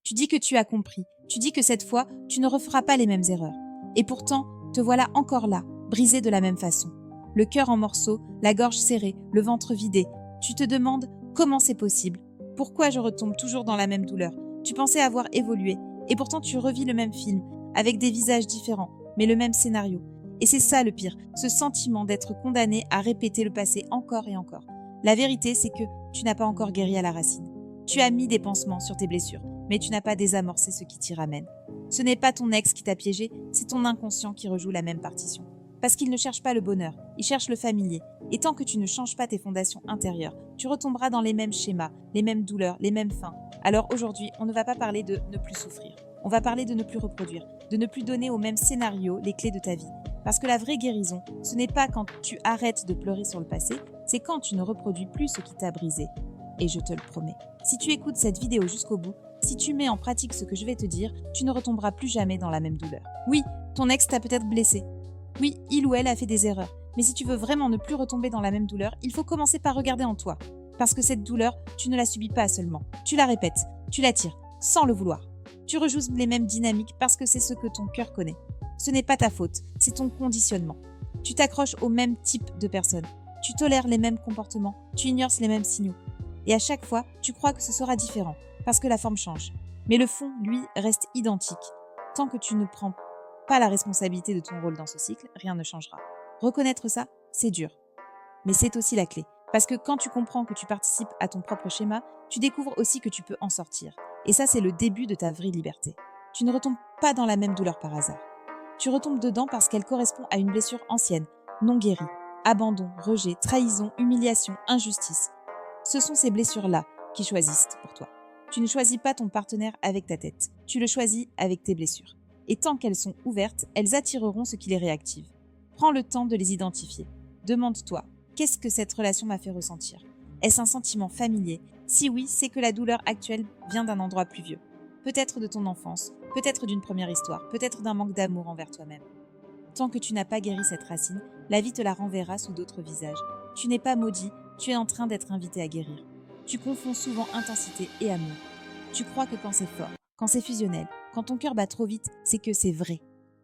Tu dis que tu as compris. Tu dis que cette fois, tu ne referas pas les mêmes erreurs. Et pourtant, te voilà encore là, brisé de la même façon. Le cœur en morceaux, la gorge serrée, le ventre vidé. Tu te demandes comment c'est possible. Pourquoi je retombe toujours dans la même douleur? Tu pensais avoir évolué. Et pourtant, tu revis le même film, avec des visages différents, mais le même scénario. Et c'est ça le pire, ce sentiment d'être condamné à répéter le passé encore et encore. La vérité, c'est que tu n'as pas encore guéri à la racine. Tu as mis des pansements sur tes blessures, mais tu n'as pas désamorcé ce qui t'y ramène. Ce n'est pas ton ex qui t'a piégé, c'est ton inconscient qui rejoue la même partition. Parce qu'il ne cherche pas le bonheur, il cherche le familier. Et tant que tu ne changes pas tes fondations intérieures, tu retomberas dans les mêmes schémas, les mêmes douleurs, les mêmes fins. Alors aujourd'hui, on ne va pas parler de ne plus souffrir. On va parler de ne plus reproduire, de ne plus donner au même scénario les clés de ta vie. Parce que la vraie guérison, ce n'est pas quand tu arrêtes de pleurer sur le passé, c'est quand tu ne reproduis plus ce qui t'a brisé. Et je te le promets. Si tu écoutes cette vidéo jusqu'au bout, si tu mets en pratique ce que je vais te dire, tu ne retomberas plus jamais dans la même douleur. Oui, ton ex t'a peut-être blessé. Oui, il ou elle a fait des erreurs. Mais si tu veux vraiment ne plus retomber dans la même douleur, il faut commencer par regarder en toi. Parce que cette douleur, tu ne la subis pas seulement. Tu la répètes, tu l'attires, sans le vouloir. Tu rejoues les mêmes dynamiques parce que c'est ce que ton cœur connaît. Ce n'est pas ta faute, c'est ton conditionnement. Tu t'accroches au même type de personnes. Tu tolères les mêmes comportements, tu ignores les mêmes signaux. Et à chaque fois, tu crois que ce sera différent, parce que la forme change. Mais le fond, lui, reste identique. Tant que tu ne prends pas la responsabilité de ton rôle dans ce cycle, rien ne changera. Reconnaître ça, c'est dur. Mais c'est aussi la clé. Parce que quand tu comprends que tu participes à ton propre schéma, tu découvres aussi que tu peux en sortir. Et ça, c'est le début de ta vraie liberté. Tu ne retombes pas dans la même douleur par hasard. Tu retombes dedans parce qu'elle correspond à une blessure ancienne, non guérie. Abandon, rejet, trahison, humiliation, injustice. Ce sont ces blessures-là qui choisissent pour toi. Tu ne choisis pas ton partenaire avec ta tête. Tu le choisis avec tes blessures. Et tant qu'elles sont ouvertes, elles attireront ce qui les réactive. Prends le temps de les identifier. Demande-toi, qu'est-ce que cette relation m'a fait ressentir? Est-ce un sentiment familier? Si oui, c'est que la douleur actuelle vient d'un endroit plus vieux. Peut-être de ton enfance, peut-être d'une première histoire, peut-être d'un manque d'amour envers toi-même. Tant que tu n'as pas guéri cette racine, la vie te la renverra sous d'autres visages. Tu n'es pas maudit, tu es en train d'être invité à guérir. Tu confonds souvent intensité et amour. Tu crois que quand c'est fort, quand c'est fusionnel, quand ton cœur bat trop vite, c'est que c'est vrai.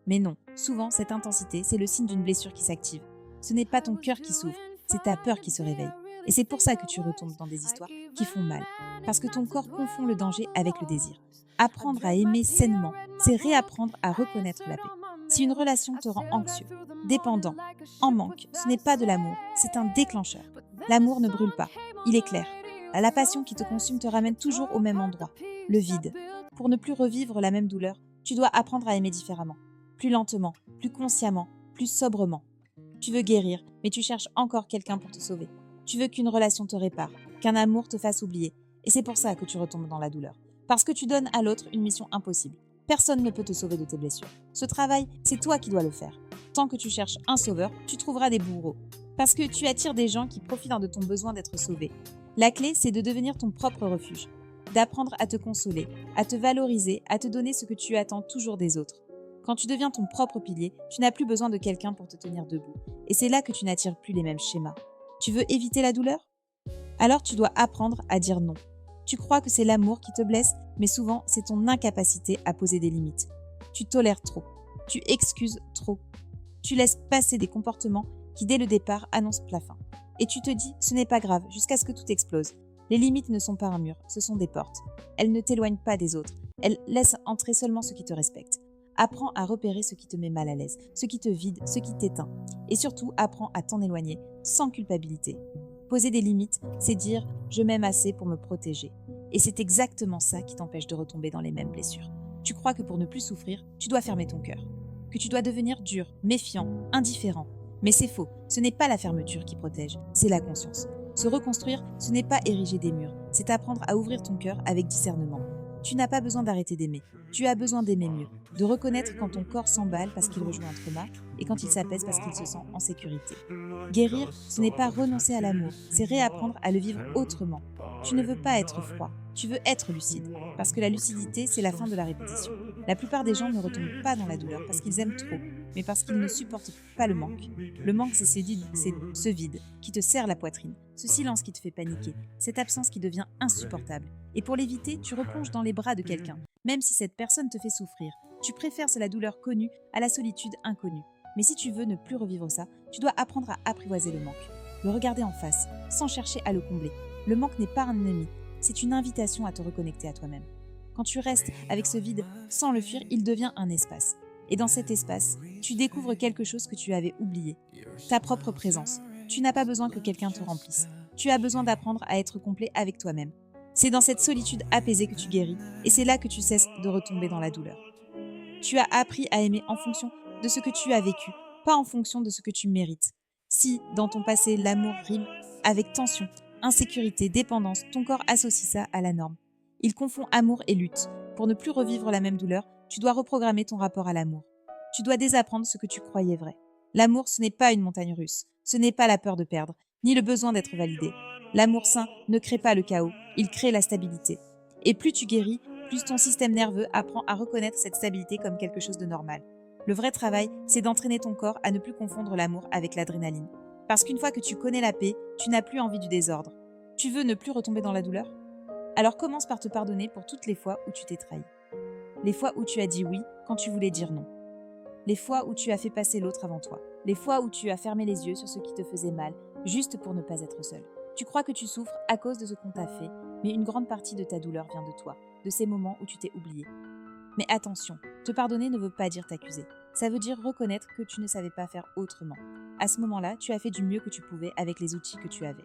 Mais non, souvent cette intensité, c'est le signe d'une blessure qui s'active. Ce n'est pas ton cœur qui s'ouvre, c'est ta peur qui se réveille. Et c'est pour ça que tu retombes dans des histoires qui font mal. Parce que ton corps confond le danger avec le désir. Apprendre à aimer sainement, c'est réapprendre à reconnaître la paix. Si une relation te rend anxieux, dépendant, en manque, ce n'est pas de l'amour, c'est un déclencheur. L'amour ne brûle pas, il éclaire. La passion qui te consume te ramène toujours au même endroit, le vide. Pour ne plus revivre la même douleur, tu dois apprendre à aimer différemment. Plus lentement, plus consciemment, plus sobrement. Tu veux guérir, mais tu cherches encore quelqu'un pour te sauver. Tu veux qu'une relation te répare, qu'un amour te fasse oublier. Et c'est pour ça que tu retombes dans la douleur. Parce que tu donnes à l'autre une mission impossible. Personne ne peut te sauver de tes blessures. Ce travail, c'est toi qui dois le faire. Tant que tu cherches un sauveur, tu trouveras des bourreaux. Parce que tu attires des gens qui profitent de ton besoin d'être sauvé. La clé, c'est de devenir ton propre refuge. D'apprendre à te consoler, à te valoriser, à te donner ce que tu attends toujours des autres. Quand tu deviens ton propre pilier, tu n'as plus besoin de quelqu'un pour te tenir debout. Et c'est là que tu n'attires plus les mêmes schémas. Tu veux éviter la douleur? Alors tu dois apprendre à dire non. Tu crois que c'est l'amour qui te blesse, mais souvent c'est ton incapacité à poser des limites. Tu tolères trop. Tu excuses trop. Tu laisses passer des comportements qui dès le départ annoncent la fin. Et tu te dis, ce n'est pas grave, jusqu'à ce que tout explose. Les limites ne sont pas un mur, ce sont des portes. Elles ne t'éloignent pas des autres. Elles laissent entrer seulement ceux qui te respectent. Apprends à repérer ce qui te met mal à l'aise, ce qui te vide, ce qui t'éteint. Et surtout, apprends à t'en éloigner, sans culpabilité. Poser des limites, c'est dire « je m'aime assez pour me protéger ». Et c'est exactement ça qui t'empêche de retomber dans les mêmes blessures. Tu crois que pour ne plus souffrir, tu dois fermer ton cœur. Que tu dois devenir dur, méfiant, indifférent. Mais c'est faux, ce n'est pas la fermeture qui protège, c'est la conscience. Se reconstruire, ce n'est pas ériger des murs, c'est apprendre à ouvrir ton cœur avec discernement. Tu n'as pas besoin d'arrêter d'aimer, tu as besoin d'aimer mieux, de reconnaître quand ton corps s'emballe parce qu'il rejoint un trauma et quand il s'apaise parce qu'il se sent en sécurité. Guérir, ce n'est pas renoncer à l'amour, c'est réapprendre à le vivre autrement. Tu ne veux pas être froid, tu veux être lucide, parce que la lucidité, c'est la fin de la répétition. La plupart des gens ne retombent pas dans la douleur parce qu'ils aiment trop, mais parce qu'ils ne supportent pas le manque. Le manque, c'est ce vide qui te serre la poitrine, ce silence qui te fait paniquer, cette absence qui devient insupportable. Et pour l'éviter, tu replonges dans les bras de quelqu'un, même si cette personne te fait souffrir. Tu préfères la douleur connue à la solitude inconnue. Mais si tu veux ne plus revivre ça, tu dois apprendre à apprivoiser le manque, le regarder en face, sans chercher à le combler. Le manque n'est pas un ennemi, c'est une invitation à te reconnecter à toi-même. Quand tu restes avec ce vide sans le fuir, il devient un espace. Et dans cet espace, tu découvres quelque chose que tu avais oublié, ta propre présence. Tu n'as pas besoin que quelqu'un te remplisse. Tu as besoin d'apprendre à être complet avec toi-même. C'est dans cette solitude apaisée que tu guéris, et c'est là que tu cesses de retomber dans la douleur. Tu as appris à aimer en fonction de ce que tu as vécu, pas en fonction de ce que tu mérites. Si, dans ton passé, l'amour rime avec tension, insécurité, dépendance, ton corps associe ça à la norme. Il confond amour et lutte. Pour ne plus revivre la même douleur, tu dois reprogrammer ton rapport à l'amour. Tu dois désapprendre ce que tu croyais vrai. L'amour, ce n'est pas une montagne russe. Ce n'est pas la peur de perdre, ni le besoin d'être validé. L'amour sain ne crée pas le chaos, il crée la stabilité. Et plus tu guéris, plus ton système nerveux apprend à reconnaître cette stabilité comme quelque chose de normal. Le vrai travail, c'est d'entraîner ton corps à ne plus confondre l'amour avec l'adrénaline. Parce qu'une fois que tu connais la paix, tu n'as plus envie du désordre. Tu veux ne plus retomber dans la douleur ? Alors commence par te pardonner pour toutes les fois où tu t'es trahi. Les fois où tu as dit oui quand tu voulais dire non. Les fois où tu as fait passer l'autre avant toi. Les fois où tu as fermé les yeux sur ce qui te faisait mal, juste pour ne pas être seul. Tu crois que tu souffres à cause de ce qu'on t'a fait, mais une grande partie de ta douleur vient de toi, de ces moments où tu t'es oublié. Mais attention, te pardonner ne veut pas dire t'accuser. Ça veut dire reconnaître que tu ne savais pas faire autrement. À ce moment-là, tu as fait du mieux que tu pouvais avec les outils que tu avais.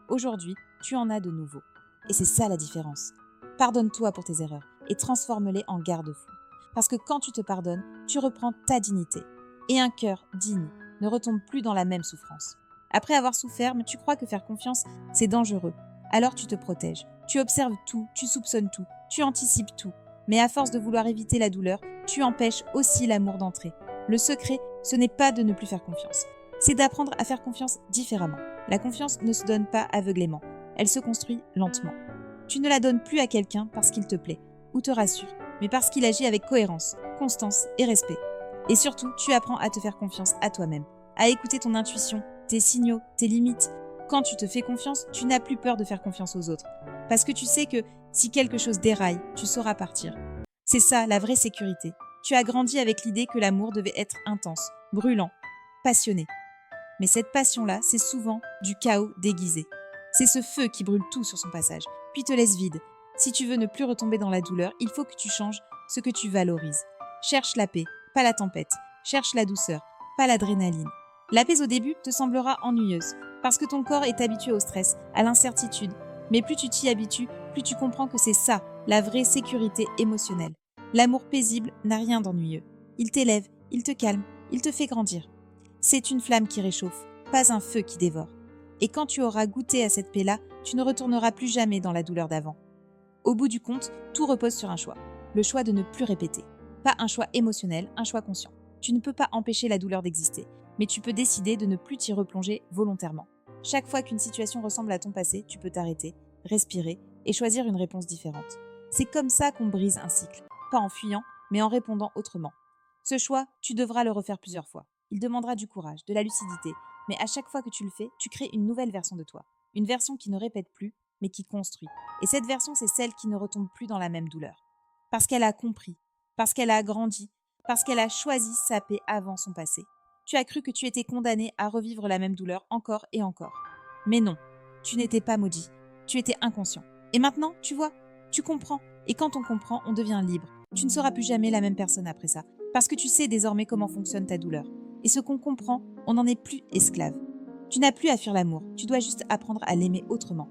Aujourd'hui, tu en as de nouveaux. Et c'est ça la différence. Pardonne-toi pour tes erreurs et transforme-les en garde-fous. Parce que quand tu te pardonnes, tu reprends ta dignité. Et un cœur digne ne retombe plus dans la même souffrance. Après avoir souffert, tu crois que faire confiance, c'est dangereux. Alors tu te protèges. Tu observes tout, tu soupçonnes tout, tu anticipes tout. Mais à force de vouloir éviter la douleur, tu empêches aussi l'amour d'entrer. Le secret, ce n'est pas de ne plus faire confiance. C'est d'apprendre à faire confiance différemment. La confiance ne se donne pas aveuglément. Elle se construit lentement. Tu ne la donnes plus à quelqu'un parce qu'il te plaît ou te rassure, mais parce qu'il agit avec cohérence, constance et respect. Et surtout, tu apprends à te faire confiance à toi-même, à écouter ton intuition, tes signaux, tes limites. Quand tu te fais confiance, tu n'as plus peur de faire confiance aux autres. Parce que tu sais que si quelque chose déraille, tu sauras partir. C'est ça, la vraie sécurité. Tu as grandi avec l'idée que l'amour devait être intense, brûlant, passionné. Mais cette passion-là, c'est souvent du chaos déguisé. C'est ce feu qui brûle tout sur son passage, puis te laisse vide. Si tu veux ne plus retomber dans la douleur, il faut que tu changes ce que tu valorises. Cherche la paix, pas la tempête. Cherche la douceur, pas l'adrénaline. La paix au début te semblera ennuyeuse, parce que ton corps est habitué au stress, à l'incertitude. Mais plus tu t'y habitues, plus tu comprends que c'est ça, la vraie sécurité émotionnelle. L'amour paisible n'a rien d'ennuyeux. Il t'élève, il te calme, il te fait grandir. C'est une flamme qui réchauffe, pas un feu qui dévore. Et quand tu auras goûté à cette paix-là, tu ne retourneras plus jamais dans la douleur d'avant. Au bout du compte, tout repose sur un choix. Le choix de ne plus répéter. Pas un choix émotionnel, un choix conscient. Tu ne peux pas empêcher la douleur d'exister, mais tu peux décider de ne plus t'y replonger volontairement. Chaque fois qu'une situation ressemble à ton passé, tu peux t'arrêter, respirer et choisir une réponse différente. C'est comme ça qu'on brise un cycle. Pas en fuyant, mais en répondant autrement. Ce choix, tu devras le refaire plusieurs fois. Il demandera du courage, de la lucidité, mais à chaque fois que tu le fais, tu crées une nouvelle version de toi. Une version qui ne répète plus, mais qui construit. Et cette version, c'est celle qui ne retombe plus dans la même douleur. Parce qu'elle a compris, parce qu'elle a grandi, parce qu'elle a choisi sa paix avant son passé. Tu as cru que tu étais condamné à revivre la même douleur encore et encore. Mais non, tu n'étais pas maudit, tu étais inconscient. Et maintenant, tu vois, tu comprends. Et quand on comprend, on devient libre. Tu ne seras plus jamais la même personne après ça, parce que tu sais désormais comment fonctionne ta douleur. Et ce qu'on comprend, on n'en est plus esclave. Tu n'as plus à fuir l'amour, tu dois juste apprendre à l'aimer autrement.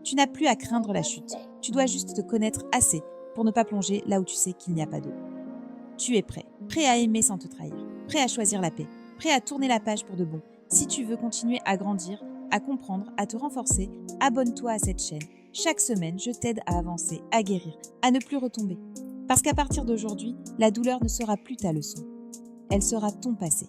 Tu n'as plus à craindre la chute, tu dois juste te connaître assez pour ne pas plonger là où tu sais qu'il n'y a pas d'eau. Tu es prêt, prêt à aimer sans te trahir, prêt à choisir la paix, prêt à tourner la page pour de bon. Si tu veux continuer à grandir, à comprendre, à te renforcer, abonne-toi à cette chaîne. Chaque semaine, je t'aide à avancer, à guérir, à ne plus retomber. Parce qu'à partir d'aujourd'hui, la douleur ne sera plus ta leçon. Elle sera ton passé.